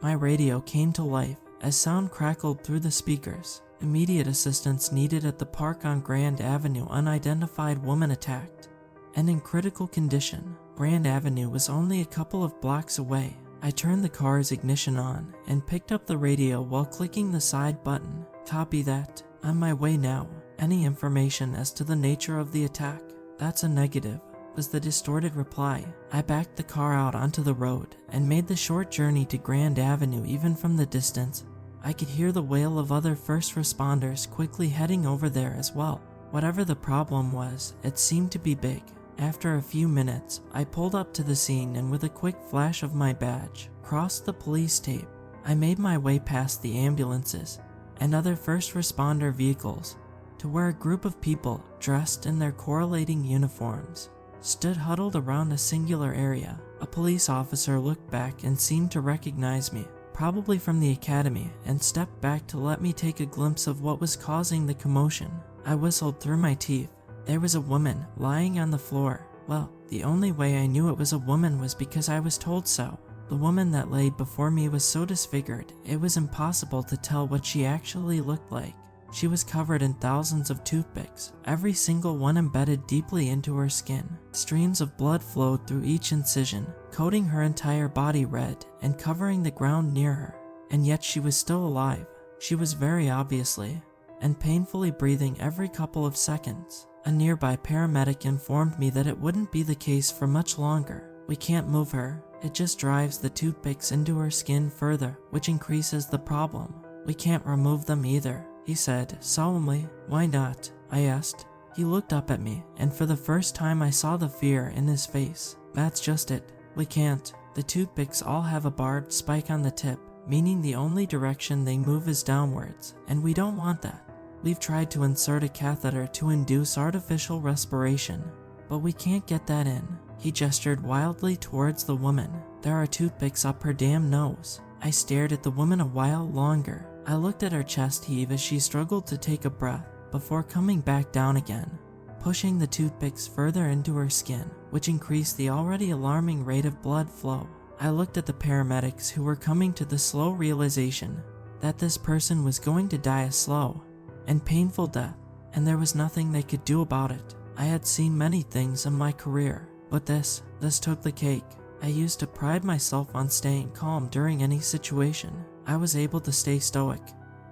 My radio came to life as sound crackled through the speakers. Immediate assistance needed at the park on Grand Avenue. Unidentified woman attacked and in critical condition. Grand Avenue was only a couple of blocks away. I turned the car's ignition on and picked up the radio while clicking the side button. Copy that. On my way now. Any information as to the nature of the attack? That's a negative, was the distorted reply. I backed the car out onto the road and made the short journey to Grand Avenue. Even from the distance, I could hear the wail of other first responders quickly heading over there as well. Whatever the problem was, it seemed to be big. After a few minutes, I pulled up to the scene and with a quick flash of my badge, crossed the police tape. I made my way past the ambulances and other first responder vehicles to where a group of people dressed in their correlating uniforms stood huddled around a singular area. A police officer looked back and seemed to recognize me, probably from the academy, and stepped back to let me take a glimpse of what was causing the commotion. I whistled through my teeth. There was a woman lying on the floor. Well, the only way I knew it was a woman was because I was told so. The woman that laid before me was so disfigured, it was impossible to tell what she actually looked like. She was covered in thousands of toothpicks, every single one embedded deeply into her skin. Streams of blood flowed through each incision, coating her entire body red and covering the ground near her. And yet she was still alive. She was very obviously and painfully breathing every couple of seconds. A nearby paramedic informed me that it wouldn't be the case for much longer. We can't move her. It just drives the toothpicks into her skin further, which increases the problem. We can't remove them either, he said solemnly. Why not? I asked. He looked up at me, and for the first time I saw the fear in his face. That's just it. We can't. The toothpicks all have a barbed spike on the tip, meaning the only direction they move is downwards, and we don't want that. We've tried to insert a catheter to induce artificial respiration, but we can't get that in. He gestured wildly towards the woman. There are toothpicks up her damn nose. I stared at the woman a while longer. I looked at her chest heave as she struggled to take a breath before coming back down again, pushing the toothpicks further into her skin, which increased the already alarming rate of blood flow. I looked at the paramedics who were coming to the slow realization that this person was going to die a slow and painful death, and there was nothing they could do about it. I had seen many things in my career, but this took the cake. I used to pride myself on staying calm during any situation. I was able to stay stoic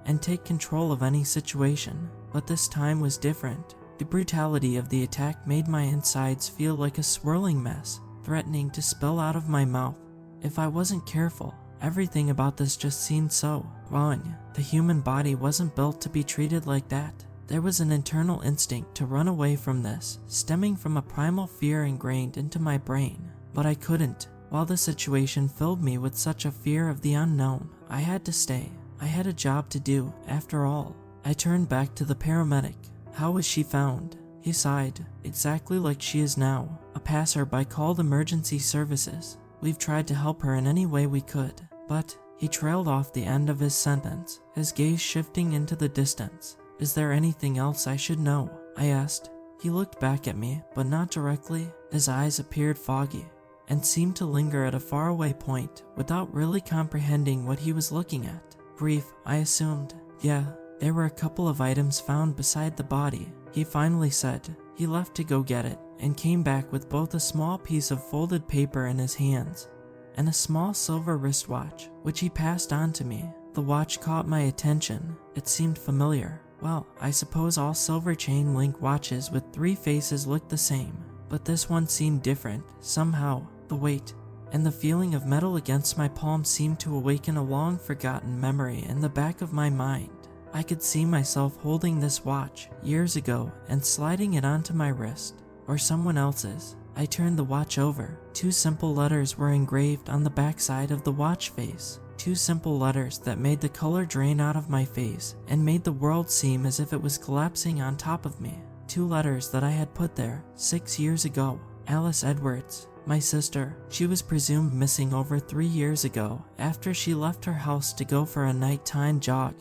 and take control of any situation, but this time was different. The brutality of the attack made my insides feel like a swirling mess, threatening to spill out of my mouth if I wasn't careful. Everything about this just seemed so wrong. The human body wasn't built to be treated like that. There was an internal instinct to run away from this, stemming from a primal fear ingrained into my brain. But I couldn't. While the situation filled me with such a fear of the unknown, I had to stay. I had a job to do, after all. I turned back to the paramedic. How was she found? He sighed. Exactly like she is now. A passerby called emergency services. We've tried to help her in any way we could, but he trailed off the end of his sentence, his gaze shifting into the distance. Is there anything else I should know? I asked. He looked back at me, but not directly. His eyes appeared foggy and seemed to linger at a faraway point without really comprehending what he was looking at. Brief, I assumed. Yeah, there were a couple of items found beside the body, he finally said. He left to go get it and came back with both a small piece of folded paper in his hands and a small silver wristwatch, which he passed on to me. The watch caught my attention. It seemed familiar. Well, I suppose all silver chain link watches with 3 faces looked the same, but this one seemed different. Somehow, the weight and the feeling of metal against my palm seemed to awaken a long-forgotten memory in the back of my mind. I could see myself holding this watch years ago and sliding it onto my wrist, or someone else's. I turned the watch over. 2 simple letters were engraved on the backside of the watch face. 2 simple letters that made the color drain out of my face and made the world seem as if it was collapsing on top of me. 2 letters that I had put there 6 years ago. Alice Edwards, my sister. She was presumed missing over 3 years ago after she left her house to go for a nighttime jog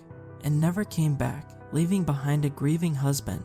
and never came back, leaving behind a grieving husband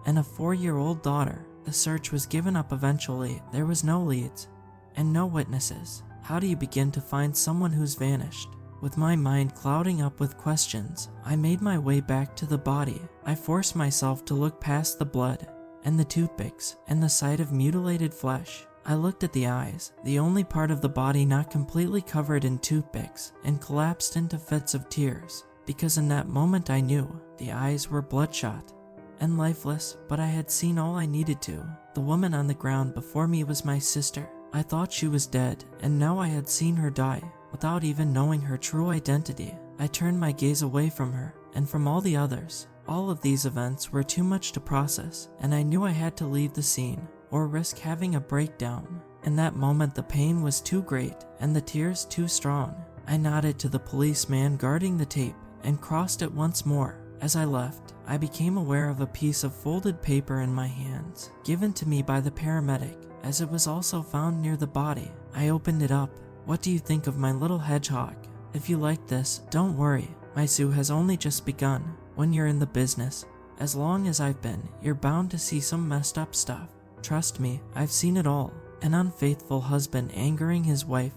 and a 4-year-old daughter. The search was given up eventually. There was no leads and no witnesses. How do you begin to find someone who's vanished? With my mind clouding up with questions, I made my way back to the body. I forced myself to look past the blood and the toothpicks and the sight of mutilated flesh. I looked at the eyes, the only part of the body not completely covered in toothpicks, and collapsed into fits of tears, because in that moment I knew the eyes were bloodshot and lifeless, but I had seen all I needed to. The woman on the ground before me was my sister. I thought she was dead, and now I had seen her die, without even knowing her true identity. I turned my gaze away from her, and from all the others. All of these events were too much to process, and I knew I had to leave the scene, or risk having a breakdown. In that moment the pain was too great, and the tears too strong. I nodded to the policeman guarding the tape, and crossed it once more. As I left, I became aware of a piece of folded paper in my hands, given to me by the paramedic, as it was also found near the body. I opened it up. What do you think of my little hedgehog? If you like this, don't worry. My zoo has only just begun. When you're in the business, as long as I've been, you're bound to see some messed up stuff. Trust me, I've seen it all. An unfaithful husband angering his wife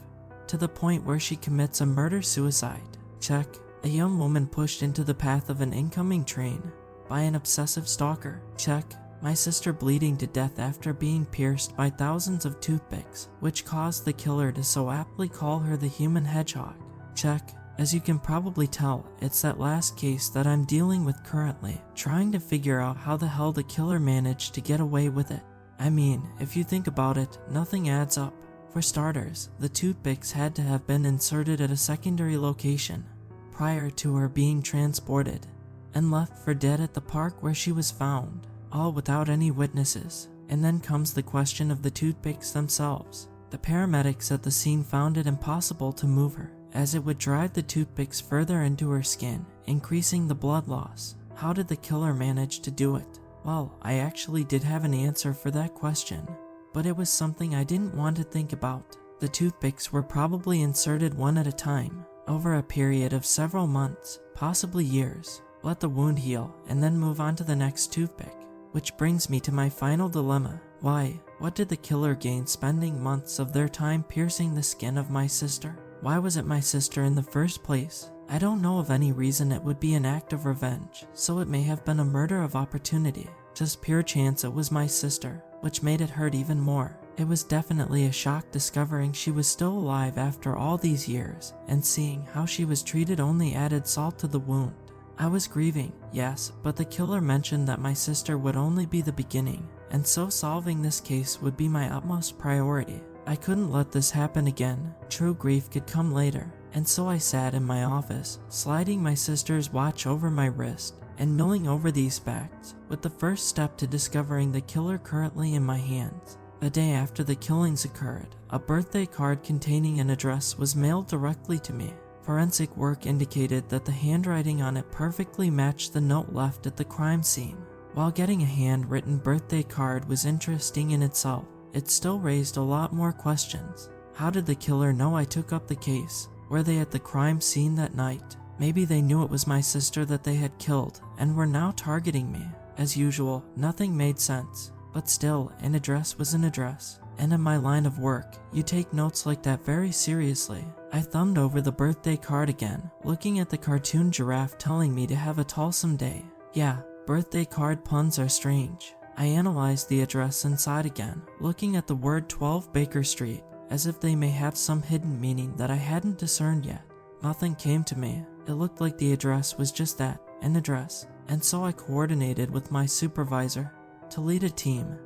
to the point where she commits a murder-suicide. Check. A young woman pushed into the path of an incoming train by an obsessive stalker. Check. My sister bleeding to death after being pierced by thousands of toothpicks, which caused the killer to so aptly call her the human hedgehog. Check. As you can probably tell, it's that last case that I'm dealing with currently, trying to figure out how the hell the killer managed to get away with it. I mean, if you think about it, nothing adds up. For starters, the toothpicks had to have been inserted at a secondary location prior to her being transported and left for dead at the park where she was found, all without any witnesses. And then comes the question of the toothpicks themselves. The paramedics at the scene found it impossible to move her, as it would drive the toothpicks further into her skin, increasing the blood loss. How did the killer manage to do it? Well, I actually did have an answer for that question, but it was something I didn't want to think about. The toothpicks were probably inserted one at a time, over a period of several months, possibly years. Let the wound heal, and then move on to the next toothpick. Which brings me to my final dilemma. Why? What did the killer gain spending months of their time piercing the skin of my sister? Why was it my sister in the first place? I don't know of any reason it would be an act of revenge, so it may have been a murder of opportunity. Just pure chance it was my sister, which made it hurt even more. It was definitely a shock discovering she was still alive after all these years, and seeing how she was treated only added salt to the wound. I was grieving, yes, but the killer mentioned that my sister would only be the beginning, and so solving this case would be my utmost priority. I couldn't let this happen again. True grief could come later, and so I sat in my office, sliding my sister's watch over my wrist, and mulling over these facts, with the first step to discovering the killer currently in my hands. The day after the killings occurred, a birthday card containing an address was mailed directly to me. Forensic work indicated that the handwriting on it perfectly matched the note left at the crime scene. While getting a handwritten birthday card was interesting in itself, it still raised a lot more questions. How did the killer know I took up the case? Were they at the crime scene that night? Maybe they knew it was my sister that they had killed and were now targeting me. As usual, nothing made sense. But still, an address was an address. And in my line of work, you take notes like that very seriously. I thumbed over the birthday card again, looking at the cartoon giraffe telling me to have a tallsome day. Yeah, birthday card puns are strange. I analyzed the address inside again, looking at the word 12 Baker Street, as if they may have some hidden meaning that I hadn't discerned yet. Nothing came to me. It looked like the address was just that, an address, and so I coordinated with my supervisor to lead a team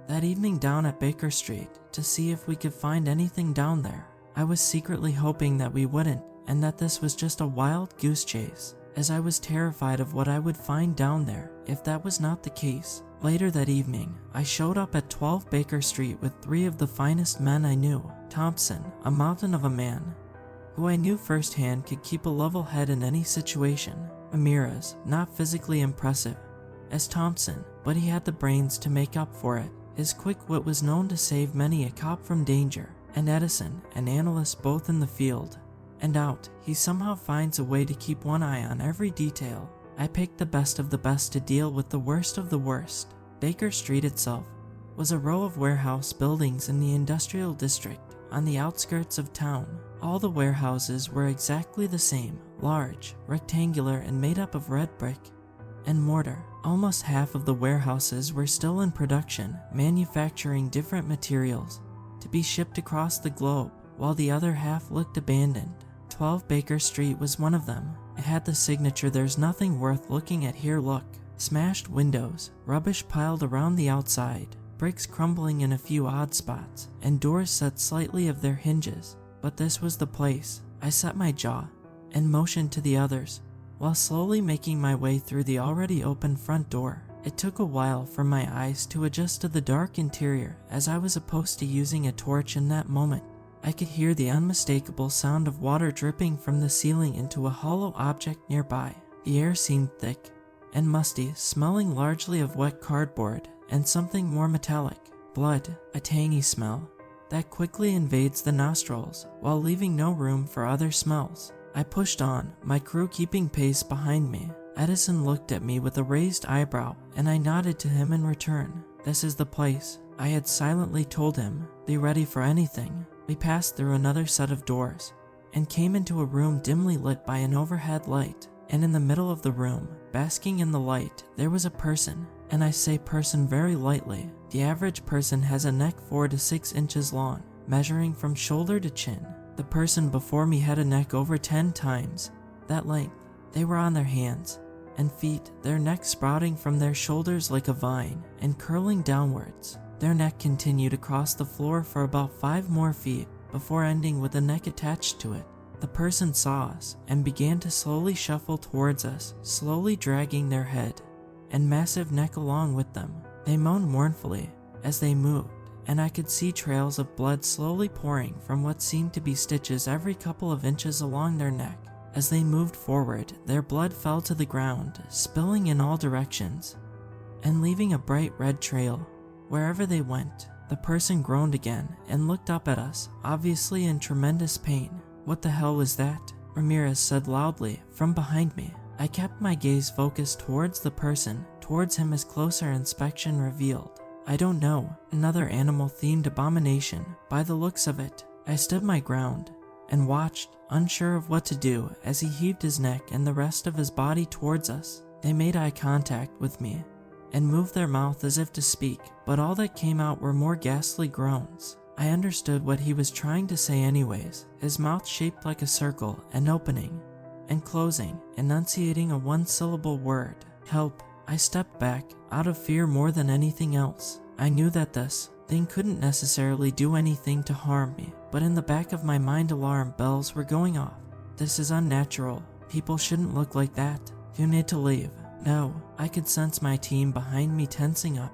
that evening down at Baker Street to see if we could find anything down there. I was secretly hoping that we wouldn't, and that this was just a wild goose chase, as I was terrified of what I would find down there if that was not the case. Later that evening, I showed up at 12 Baker Street with 3 of the finest men I knew. Thompson, a mountain of a man, who I knew firsthand could keep a level head in any situation. Ramirez, not physically impressive as Thompson, but he had the brains to make up for it. His quick wit was known to save many a cop from danger. And Edison, an analyst both in the field and out, he somehow finds a way to keep one eye on every detail. I picked the best of the best to deal with the worst of the worst. Baker Street itself was a row of warehouse buildings in the industrial district on the outskirts of town. All the warehouses were exactly the same, large, rectangular, and made up of red brick and mortar. Almost half of the warehouses were still in production, manufacturing different materials to be shipped across the globe, while the other half looked abandoned. 12 Baker Street was one of them. It had the signature, "There's nothing worth looking at here, look." Smashed windows, rubbish piled around the outside, bricks crumbling in a few odd spots, and doors set slightly of their hinges. But this was the place. I set my jaw and motioned to the others, while slowly making my way through the already open front door. It took a while for my eyes to adjust to the dark interior, as I was opposed to using a torch in that moment. I could hear the unmistakable sound of water dripping from the ceiling into a hollow object nearby. The air seemed thick and musty, smelling largely of wet cardboard and something more metallic. Blood, a tangy smell that quickly invades the nostrils while leaving no room for other smells. I pushed on, my crew keeping pace behind me. Edison looked at me with a raised eyebrow, and I nodded to him in return. "This is the place," I had silently told him. "Be ready for anything." We passed through another set of doors and came into a room dimly lit by an overhead light. And in the middle of the room, basking in the light, there was a person. And I say person very lightly. The average person has a neck 4 to 6 inches long, measuring from shoulder to chin. The person before me had a neck over 10 times that length. They were on their hands and feet, their necks sprouting from their shoulders like a vine and curling downwards. Their neck continued across the floor for about 5 more feet before ending with a neck attached to it. The person saw us and began to slowly shuffle towards us, slowly dragging their head and massive neck along with them. They moaned mournfully as they moved, and I could see trails of blood slowly pouring from what seemed to be stitches every couple of inches along their neck. As they moved forward, their blood fell to the ground, spilling in all directions and leaving a bright red trail wherever they went. The person groaned again and looked up at us, obviously in tremendous pain. "What the hell was that?" Ramirez said loudly from behind me. I kept my gaze focused towards the person, towards him, as closer inspection revealed. "I don't know, another animal-themed abomination, by the looks of it." I stood my ground and watched, unsure of what to do, as he heaved his neck and the rest of his body towards us. They made eye contact with me and moved their mouth as if to speak, but all that came out were more ghastly groans. I understood what he was trying to say anyways, his mouth shaped like a circle and opening and closing, enunciating a one-syllable word: "Help." I stepped back, out of fear more than anything else. I knew that this thing couldn't necessarily do anything to harm me, but in the back of my mind alarm bells were going off. This is unnatural. People shouldn't look like that. You need to leave. No. I could sense my team behind me tensing up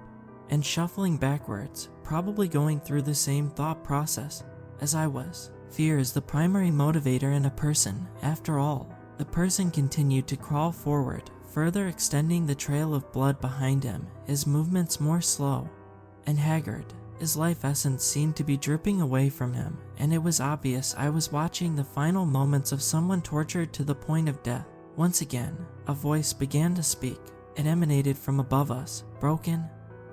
and shuffling backwards, probably going through the same thought process as I was. Fear is the primary motivator in a person, after all. The person continued to crawl forward, further extending the trail of blood behind him, his movements more slow and haggard. His life essence seemed to be dripping away from him, and it was obvious I was watching the final moments of someone tortured to the point of death. Once again, a voice began to speak. It emanated from above us, broken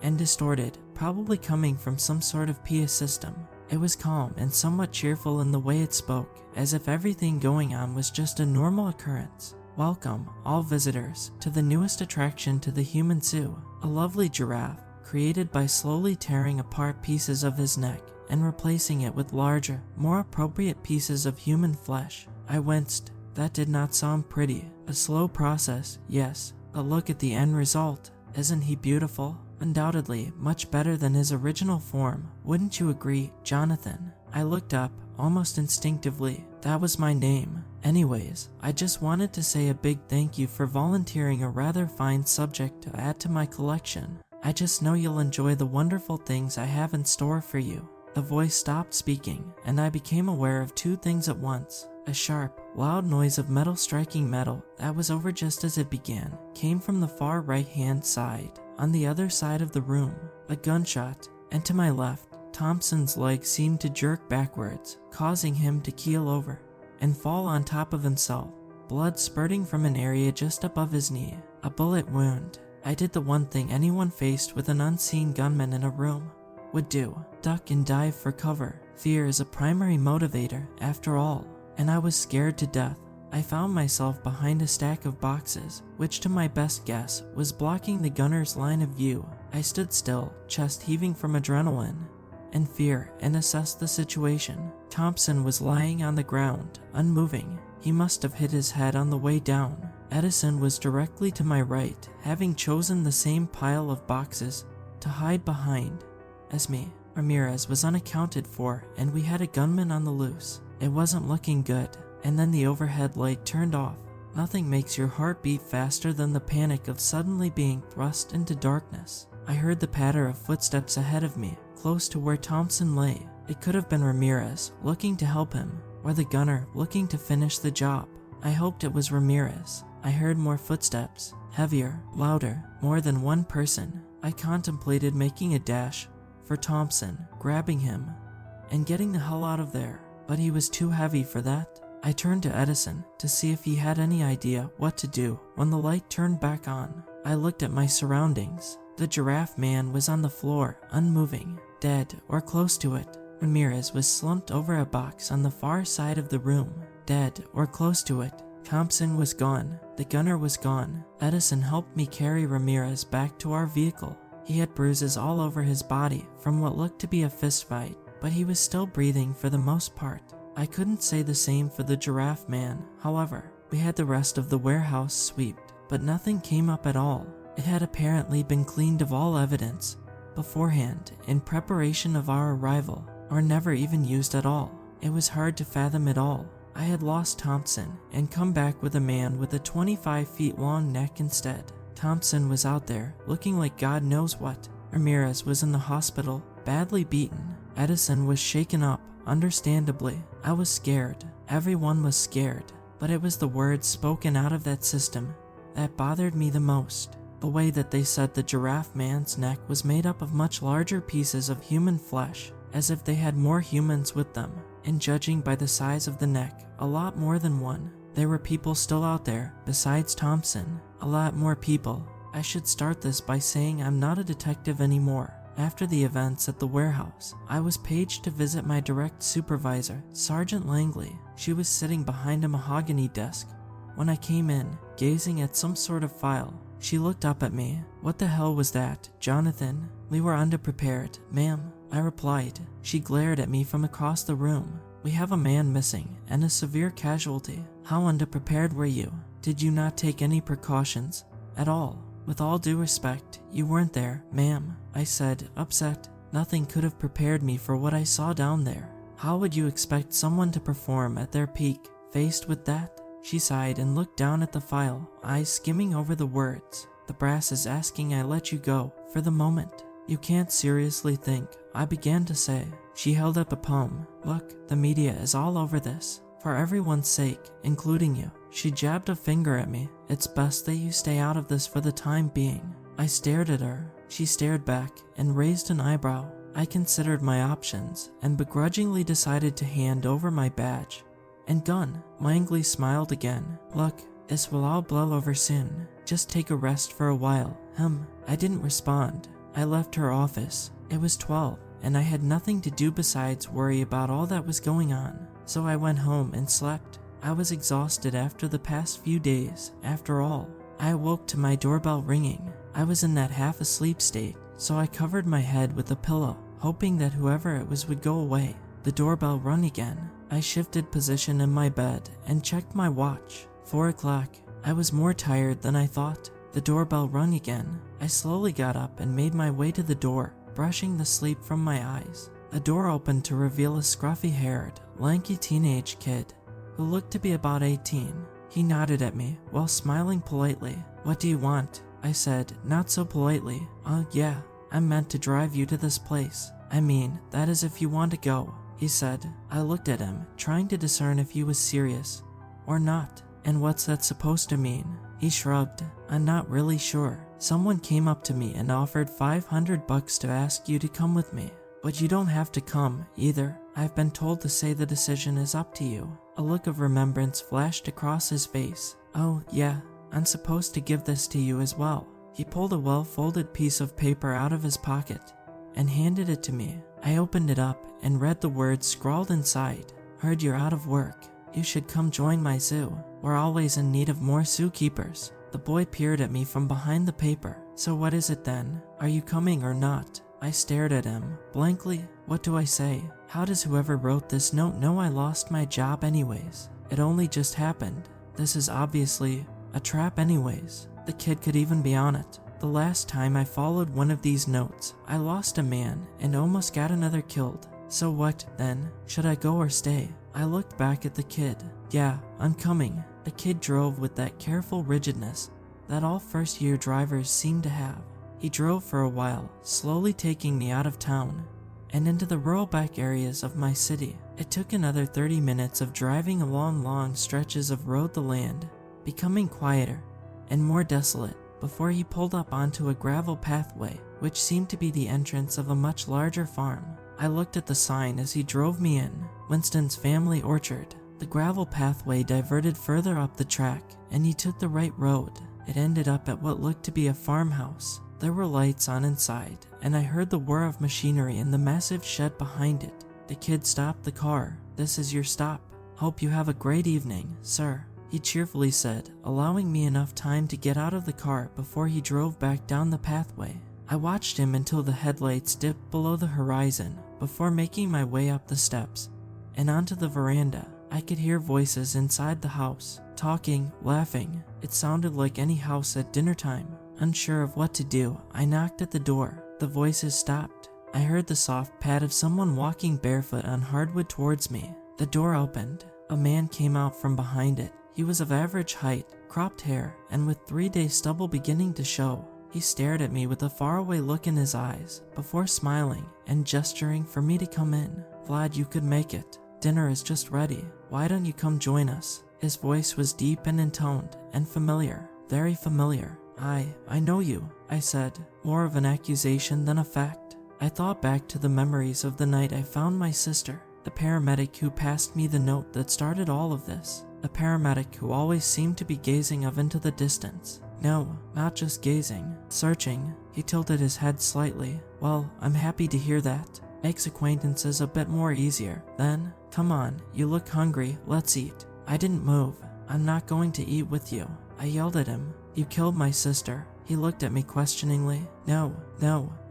and distorted, probably coming from some sort of PA system. It was calm and somewhat cheerful in the way it spoke, as if everything going on was just a normal occurrence. "Welcome, all visitors, to the newest attraction to the human zoo." A lovely giraffe, created by slowly tearing apart pieces of his neck and replacing it with larger, more appropriate pieces of human flesh. I winced. That did not sound pretty. A slow process, yes, but look at the end result. Isn't he beautiful? Undoubtedly, much better than his original form. Wouldn't you agree, Jonathan? I looked up, almost instinctively. That was my name. Anyways, I just wanted to say a big thank you for volunteering a rather fine subject to add to my collection. I just know you'll enjoy the wonderful things I have in store for you. The voice stopped speaking, and I became aware of 2 things at once. A sharp, loud noise of metal striking metal that was over just as it began came from the far right-hand side, on the other side of the room. A gunshot, and to my left, Thompson's leg seemed to jerk backwards, causing him to keel over and fall on top of himself, blood spurting from an area just above his knee. A bullet wound. I did the one thing anyone faced with an unseen gunman in a room would do. Duck and dive for cover. Fear is a primary motivator, after all, and I was scared to death. I found myself behind a stack of boxes, which to my best guess was blocking the gunner's line of view. I stood still, chest heaving from adrenaline and fear, and assessed the situation. Thompson was lying on the ground, unmoving. He must have hit his head on the way down. Edison was directly to my right, having chosen the same pile of boxes to hide behind as me. Ramirez was unaccounted for, and we had a gunman on the loose. It wasn't looking good, and then the overhead light turned off. Nothing makes your heart beat faster than the panic of suddenly being thrust into darkness. I heard the patter of footsteps ahead of me, close to where Thompson lay. It could have been Ramirez, looking to help him, or the gunner, looking to finish the job. I hoped it was Ramirez. I heard more footsteps, heavier, louder, more than one person. I contemplated making a dash for Thompson, grabbing him, and getting the hell out of there, but he was too heavy for that. I turned to Edison to see if he had any idea what to do when the light turned back on. I looked at my surroundings. The giraffe man was on the floor, unmoving, dead or close to it. Ramirez was slumped over a box on the far side of the room, dead or close to it. Thompson was gone. The gunner was gone. Edison helped me carry Ramirez back to our vehicle. He had bruises all over his body from what looked to be a fist fight, but he was still breathing for the most part. I couldn't say the same for the giraffe man, however. We had the rest of the warehouse swept, but nothing came up at all. It had apparently been cleaned of all evidence beforehand in preparation of our arrival, or never even used at all. It was hard to fathom it all. I had lost Thompson and come back with a man with a 25 feet long neck instead. Thompson was out there, looking like God knows what. Ramirez was in the hospital, badly beaten. Edison was shaken up, understandably. I was scared. Everyone was scared. But it was the words spoken out of that system that bothered me the most. The way that they said the giraffe man's neck was made up of much larger pieces of human flesh, as if they had more humans with them. And judging by the size of the neck, a lot more than one. There were people still out there, besides Thompson. A lot more people. I should start this by saying I'm not a detective anymore. After the events at the warehouse, I was paged to visit my direct supervisor, Sergeant Langley. She was sitting behind a mahogany desk. When I came in, gazing at some sort of file, she looked up at me. "What the hell was that, Jonathan?" "We were underprepared, ma'am," I replied. She glared at me from across the room. "We have a man missing and a severe casualty. How underprepared were you? Did you not take any precautions at all?" "With all due respect, you weren't there, ma'am," I said, upset. Nothing could have prepared me for what I saw down there. How would you expect someone to perform at their peak, faced with that? She sighed and looked down at the file, eyes skimming over the words. "The brass is asking I let you go, for the moment. You can't seriously think," I began to say. She held up a palm. "Look, the media is all over this. For everyone's sake, including you." She jabbed a finger at me. "It's best that you stay out of this for the time being." I stared at her. She stared back and raised an eyebrow. I considered my options and begrudgingly decided to hand over my badge and gun. Langley smiled again. "Look, this will all blow over soon. Just take a rest for a while." I didn't respond. I left her office. It was 12, and I had nothing to do besides worry about all that was going on. So I went home and slept. I was exhausted after the past few days, after all. I awoke to my doorbell ringing. I was in that half-asleep state, so I covered my head with a pillow, hoping that whoever it was would go away. The doorbell rang again. I shifted position in my bed and checked my watch. 4 o'clock. I was more tired than I thought. The doorbell rang again. I slowly got up and made my way to the door, brushing the sleep from my eyes. The door opened to reveal a scruffy-haired, lanky teenage kid who looked to be about 18. He nodded at me while smiling politely. "What do you want?" I said, not so politely. Yeah, I'm meant to drive you to this place. I mean, that is if you want to go," he said. I looked at him, trying to discern if he was serious or not. "And what's that supposed to mean?" He shrugged. "I'm not really sure. Someone came up to me and offered $500 to ask you to come with me. But you don't have to come, either. I've been told to say the decision is up to you." A look of remembrance flashed across his face. "Oh, yeah, I'm supposed to give this to you as well." He pulled a well-folded piece of paper out of his pocket. and handed it to me. I opened it up and read the words scrawled inside. Heard you're out of work. You should come join my zoo. We're always in need of more zookeepers. The boy peered at me from behind the paper. So what is it then? Are you coming or not? I stared at him, blankly. What do I say? How does whoever wrote this note know I lost my job anyways? It only just happened. This is obviously a trap anyways. The kid could even be on it. The last time I followed one of these notes, I lost a man and almost got another killed. So what, then? Should I go or stay? I looked back at the kid. Yeah, I'm coming. The kid drove with that careful rigidness that all first-year drivers seem to have. He drove for a while, slowly taking me out of town and into the rural back areas of my city. It took another 30 minutes of driving along long stretches of road the land, becoming quieter and more desolate before he pulled up onto a gravel pathway, which seemed to be the entrance of a much larger farm. I looked at the sign as he drove me in. Winston's Family Orchard. The gravel pathway diverted further up the track, and he took the right road. It ended up at what looked to be a farmhouse. There were lights on inside, and I heard the whir of machinery in the massive shed behind it. The kid stopped the car. This is your stop. Hope you have a great evening, sir, he cheerfully said, allowing me enough time to get out of the car before he drove back down the pathway. I watched him until the headlights dipped below the horizon before making my way up the steps and onto the veranda. I could hear voices inside the house, talking, laughing. It sounded like any house at dinner time. Unsure of what to do, I knocked at the door. The voices stopped. I heard the soft pad of someone walking barefoot on hardwood towards me. The door opened. A man came out from behind it. He was of average height, cropped hair, and with 3-day stubble beginning to show. He stared at me with a faraway look in his eyes, before smiling and gesturing for me to come in. Glad you could make it. Dinner is just ready. Why don't you come join us? His voice was deep and intoned, and familiar. Very familiar. I know you, I said, more of an accusation than a fact. I thought back to the memories of the night I found my sister, the paramedic who passed me the note that started all of this. The paramedic who always seemed to be gazing off into the distance. No, not just gazing, searching. He tilted his head slightly. Well, I'm happy to hear that. Makes acquaintances a bit more easier. Then, come on, you look hungry, let's eat. I didn't move. I'm not going to eat with you. I yelled at him. You killed my sister. He looked at me questioningly. No,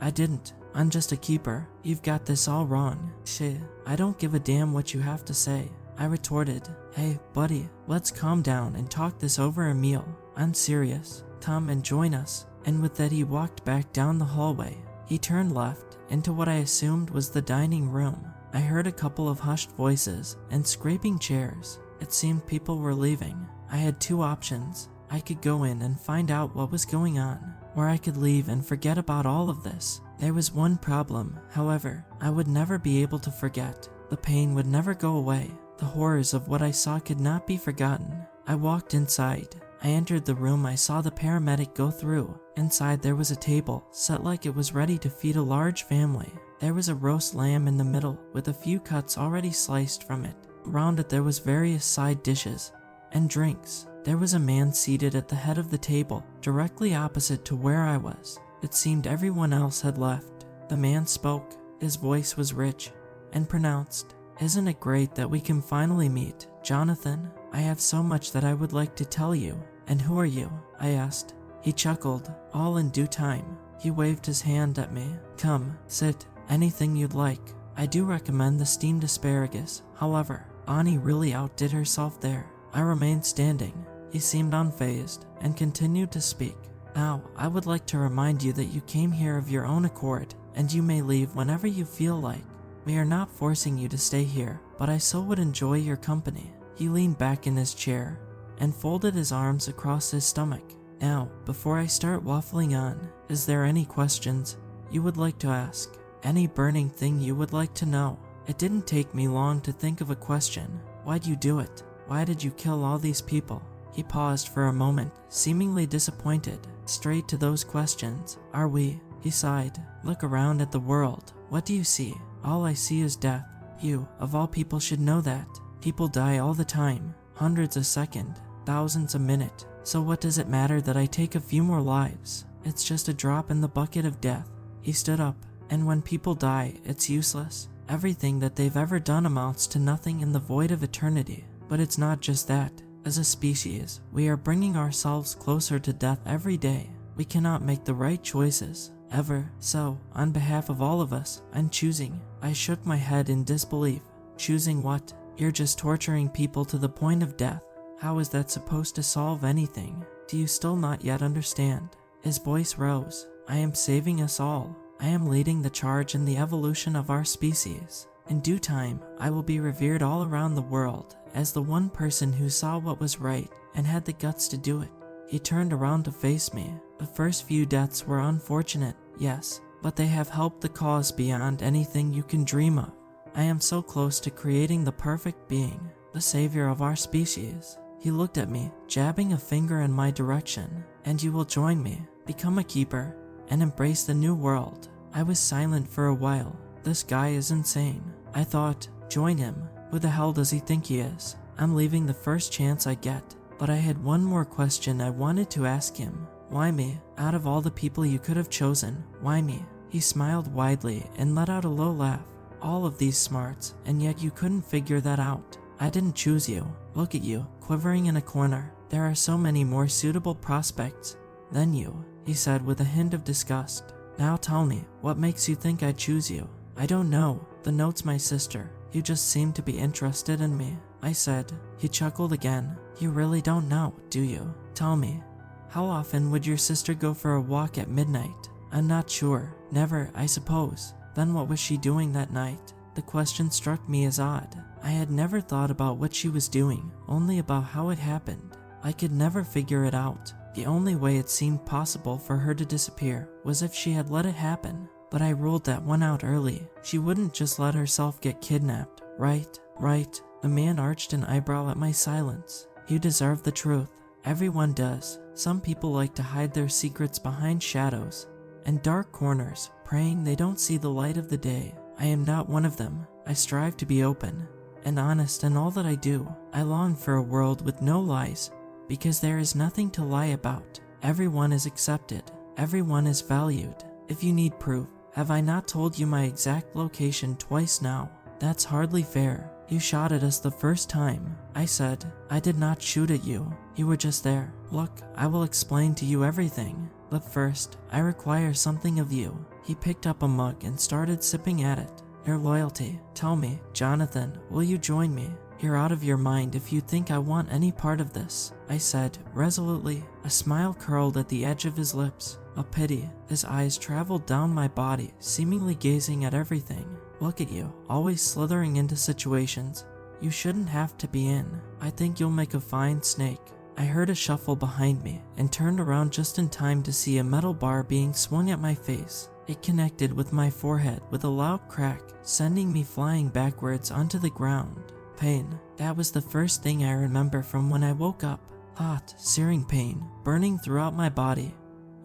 I didn't. I'm just a keeper. You've got this all wrong. Shit, I don't give a damn what you have to say, I retorted. Hey, buddy, let's calm down and talk this over a meal. I'm serious. Come and join us. And with that he walked back down the hallway. He turned left into what I assumed was the dining room. I heard a couple of hushed voices and scraping chairs. It seemed people were leaving. I had two options. I could go in and find out what was going on, or I could leave and forget about all of this. There was one problem, however. I would never be able to forget. The pain would never go away. The horrors of what I saw could not be forgotten. I walked inside. I entered the room I saw the paramedic go through. Inside there was a table, set like it was ready to feed a large family. There was a roast lamb in the middle, with a few cuts already sliced from it. Around it there was various side dishes and drinks. There was a man seated at the head of the table, directly opposite to where I was. It seemed everyone else had left. The man spoke. His voice was rich and pronounced. Isn't it great that we can finally meet, Jonathan? I have so much that I would like to tell you. And who are you? I asked. He chuckled. All in due time. He waved his hand at me. Come, sit. Anything you'd like. I do recommend the steamed asparagus. However, Ani really outdid herself there. I remained standing. He seemed unfazed and continued to speak. Now, I would like to remind you that you came here of your own accord, and you may leave whenever you feel like. We are not forcing you to stay here, but I so would enjoy your company. He leaned back in his chair and folded his arms across his stomach. Now, before I start waffling on, is there any questions you would like to ask? Any burning thing you would like to know? It didn't take me long to think of a question. Why'd you do it? Why did you kill all these people? He paused for a moment, seemingly disappointed. Straight to those questions. Are we? He sighed. Look around at the world. What do you see? All I see is death. You, of all people, should know that. People die all the time. Hundreds a second. Thousands a minute. So what does it matter that I take a few more lives? It's just a drop in the bucket of death. He stood up And when people die, it's useless. Everything that they've ever done amounts to nothing in the void of eternity. But it's not just that. As a species, we are bringing ourselves closer to death every day. We cannot make the right choices, ever. So, on behalf of all of us, I'm choosing. I shook my head in disbelief. Choosing what? You're just torturing people to the point of death. How is that supposed to solve anything? Do you still not yet understand? His voice rose. I am saving us all. I am leading the charge in the evolution of our species. In due time, I will be revered all around the world as the one person who saw what was right and had the guts to do it. He turned around to face me. The first few deaths were unfortunate, yes, but they have helped the cause beyond anything you can dream of. I am so close to creating the perfect being, the savior of our species. He looked at me, jabbing a finger in my direction. And you will join me, become a keeper, and embrace the new world. I was silent for a while. This guy is insane. I thought, join him. Who the hell does he think he is? I'm leaving the first chance I get. But I had one more question I wanted to ask him. Why me? Out of all the people you could have chosen, why me? He smiled widely and let out a low laugh. All of these smarts, and yet you couldn't figure that out. I didn't choose you. Look at you, quivering in a corner. There are so many more suitable prospects than you, he said with a hint of disgust. Now tell me, what makes you think I'd choose you? I don't know. The note's my sister. You just seem to be interested in me, I said. He chuckled again. You really don't know, do you? Tell me. How often would your sister go for a walk at midnight? I'm not sure. Never, I suppose. Then what was she doing that night? The question struck me as odd. I had never thought about what she was doing, only about how it happened. I could never figure it out. The only way it seemed possible for her to disappear was if she had let it happen. But I ruled that one out early. She wouldn't just let herself get kidnapped, right? Right. The man arched an eyebrow at my silence. You deserve the truth. Everyone does. Some people like to hide their secrets behind shadows and dark corners, praying they don't see the light of the day. I am not one of them. I strive to be open and honest in all that I do. I long for a world with no lies, because there is nothing to lie about. Everyone is accepted. Everyone is valued. If you need proof, have I not told you my exact location twice now? That's hardly fair. You shot at us the first time. I said, I did not shoot at you. You were just there. Look, I will explain to you everything. But first, I require something of you. He picked up a mug and started sipping at it. Your loyalty. Tell me, Jonathan, will you join me? You're out of your mind if you think I want any part of this, I said, resolutely. A smile curled at the edge of his lips. A pity. His eyes traveled down my body, seemingly gazing at everything. Look at you, always slithering into situations you shouldn't have to be in. I think you'll make a fine snake. I heard a shuffle behind me and turned around just in time to see a metal bar being swung at my face. It connected with my forehead with a loud crack, sending me flying backwards onto the ground. Pain. That was the first thing I remember from when I woke up. Hot, searing pain, burning throughout my body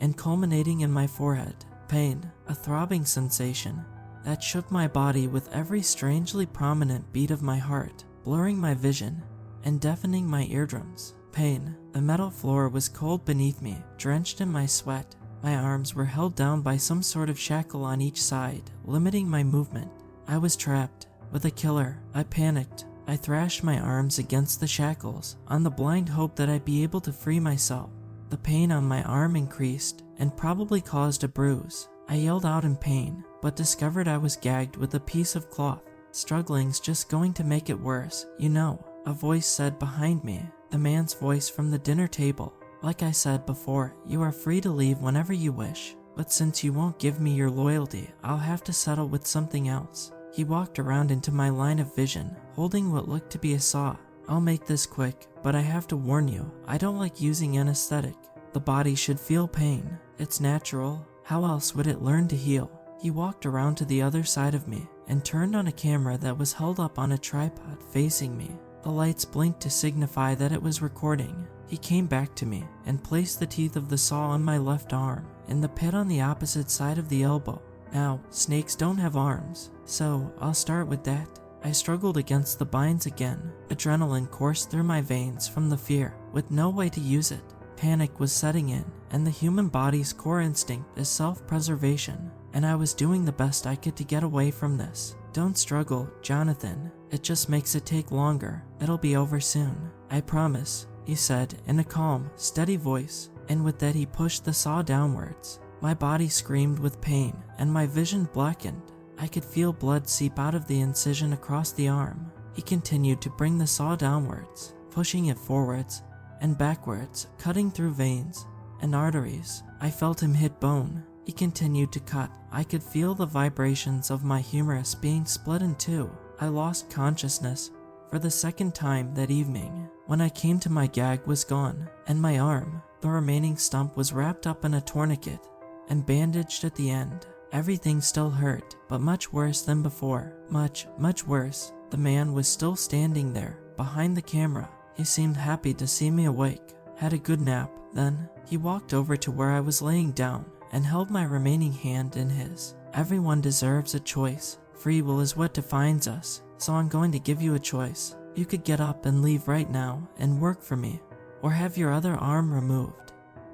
and culminating in my forehead. Pain, a throbbing sensation that shook my body with every strangely prominent beat of my heart, blurring my vision and deafening my eardrums. Pain. The metal floor was cold beneath me, drenched in my sweat. My arms were held down by some sort of shackle on each side, limiting my movement. I was trapped with a killer. I panicked. I thrashed my arms against the shackles, on the blind hope that I'd be able to free myself. The pain on my arm increased, and probably caused a bruise. I yelled out in pain, but discovered I was gagged with a piece of cloth. Struggling's just going to make it worse, you know, a voice said behind me, the man's voice from the dinner table. Like I said before, you are free to leave whenever you wish, but since you won't give me your loyalty, I'll have to settle with something else. He walked around into my line of vision, holding what looked to be a saw. I'll make this quick, but I have to warn you, I don't like using anesthetic. The body should feel pain. It's natural. How else would it learn to heal? He walked around to the other side of me and turned on a camera that was held up on a tripod facing me. The lights blinked to signify that it was recording. He came back to me and placed the teeth of the saw on my left arm, in the pit on the opposite side of the elbow. Now, snakes don't have arms, so I'll start with that. I struggled against the binds again. Adrenaline coursed through my veins from the fear, with no way to use it. Panic was setting in, and the human body's core instinct is self-preservation. and I was doing the best I could to get away from this. Don't struggle, Jonathan. It just makes it take longer. It'll be over soon. I promise, he said in a calm, steady voice, and with that he pushed the saw downwards. My body screamed with pain, and my vision blackened. I could feel blood seep out of the incision across the arm. He continued to bring the saw downwards, pushing it forwards and backwards, cutting through veins and arteries. I felt him hit bone. He continued to cut. I could feel the vibrations of my humerus being split in two. I lost consciousness for the second time that evening. When I came to, my gag was gone, and my arm, the remaining stump, was wrapped up in a tourniquet and bandaged at the end. Everything still hurt, but much worse than before. Much, much worse. The man was still standing there, behind the camera. He seemed happy to see me awake. Had a good nap. Then, he walked over to where I was laying down and held my remaining hand in his. Everyone deserves a choice. Free will is what defines us, so I'm going to give you a choice. You could get up and leave right now and work for me, or have your other arm removed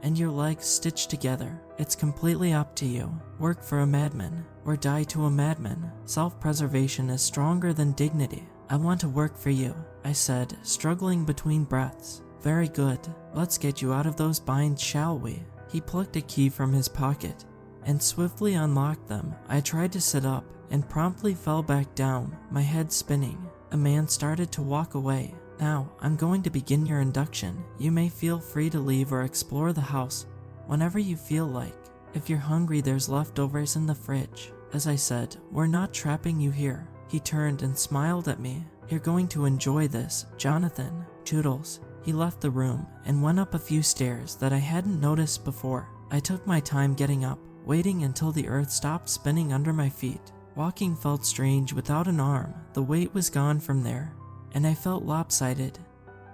and your legs stitched together. It's completely up to you. Work for a madman, or die to a madman. Self-preservation is stronger than dignity. I want to work for you, I said, struggling between breaths. Very good. Let's get you out of those binds, shall we? He plucked a key from his pocket and swiftly unlocked them. I tried to sit up and promptly fell back down, my head spinning. A man started to walk away. Now, I'm going to begin your induction. You may feel free to leave or explore the house whenever you feel like. If you're hungry, there's leftovers in the fridge. As I said, we're not trapping you here. He turned and smiled at me. You're going to enjoy this, Jonathan. Toodles. He left the room and went up a few stairs that I hadn't noticed before. I took my time getting up, waiting until the earth stopped spinning under my feet. Walking felt strange without an arm. The weight was gone from there, and I felt lopsided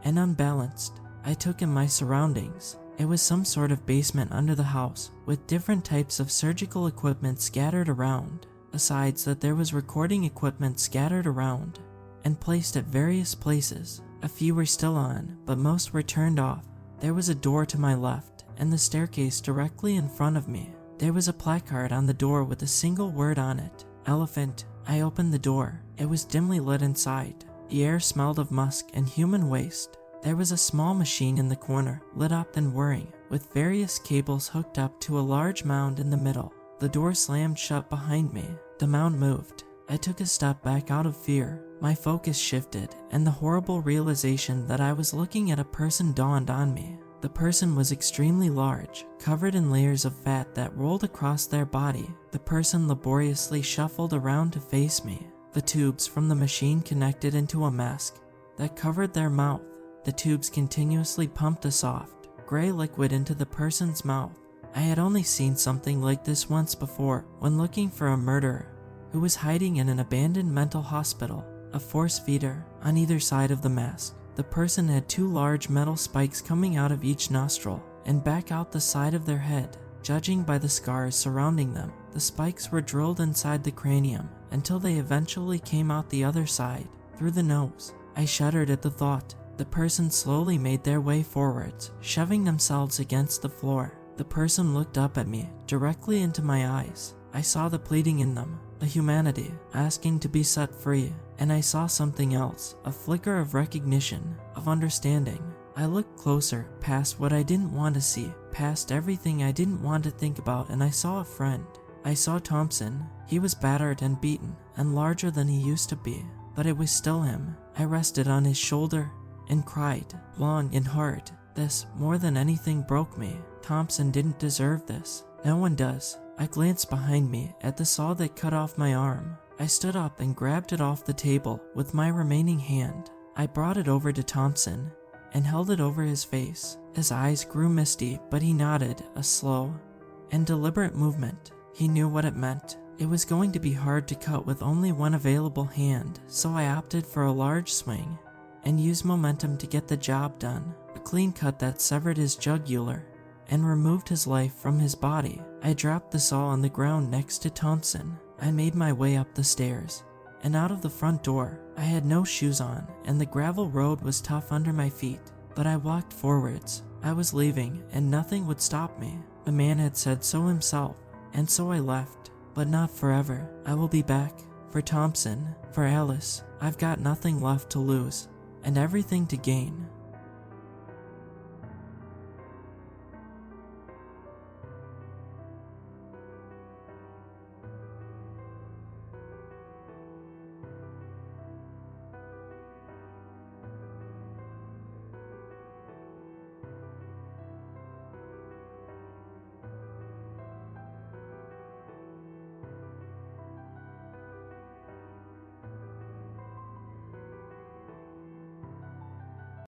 and unbalanced. I took in my surroundings. It was some sort of basement under the house, with different types of surgical equipment scattered around. Besides that, there was recording equipment scattered around and placed at various places. A few were still on, but most were turned off. There was a door to my left, and the staircase directly in front of me. There was a placard on the door with a single word on it. Elephant. I opened the door. It was dimly lit inside. The air smelled of musk and human waste. There was a small machine in the corner, lit up and whirring, with various cables hooked up to a large mound in the middle. The door slammed shut behind me. The mound moved. I took a step back out of fear. My focus shifted, and the horrible realization that I was looking at a person dawned on me. The person was extremely large, covered in layers of fat that rolled across their body. The person laboriously shuffled around to face me. The tubes from the machine connected into a mask that covered their mouth. The tubes continuously pumped a soft, gray liquid into the person's mouth. I had only seen something like this once before when looking for a murderer who was hiding in an abandoned mental hospital. A force feeder on either side of the mask. The person had two large metal spikes coming out of each nostril and back out the side of their head. Judging by the scars surrounding them, the spikes were drilled inside the cranium until they eventually came out the other side, through the nose. I shuddered at the thought. The person slowly made their way forwards, shoving themselves against the floor. The person looked up at me, directly into my eyes. I saw the pleading in them, the humanity, asking to be set free. And I saw something else, a flicker of recognition, of understanding. I looked closer, past what I didn't want to see, past everything I didn't want to think about, and I saw a friend. I saw Thompson. He was battered and beaten, and larger than he used to be, but it was still him. I rested on his shoulder and cried, long and hard. This, more than anything, broke me. Thompson didn't deserve this. No one does. I glanced behind me at the saw that cut off my arm. I stood up and grabbed it off the table with my remaining hand. I brought it over to Thompson and held it over his face. His eyes grew misty, but he nodded, a slow and deliberate movement. He knew what it meant. It was going to be hard to cut with only one available hand, so I opted for a large swing and used momentum to get the job done. A clean cut that severed his jugular and removed his life from his body. I dropped the saw on the ground next to Thompson. I made my way up the stairs and out of the front door. I had no shoes on, and the gravel road was tough under my feet, but I walked forwards. I was leaving, and nothing would stop me. The man had said so himself, and so I left. but not forever. I will be back. For Thompson, for Alice, I've got nothing left to lose and everything to gain.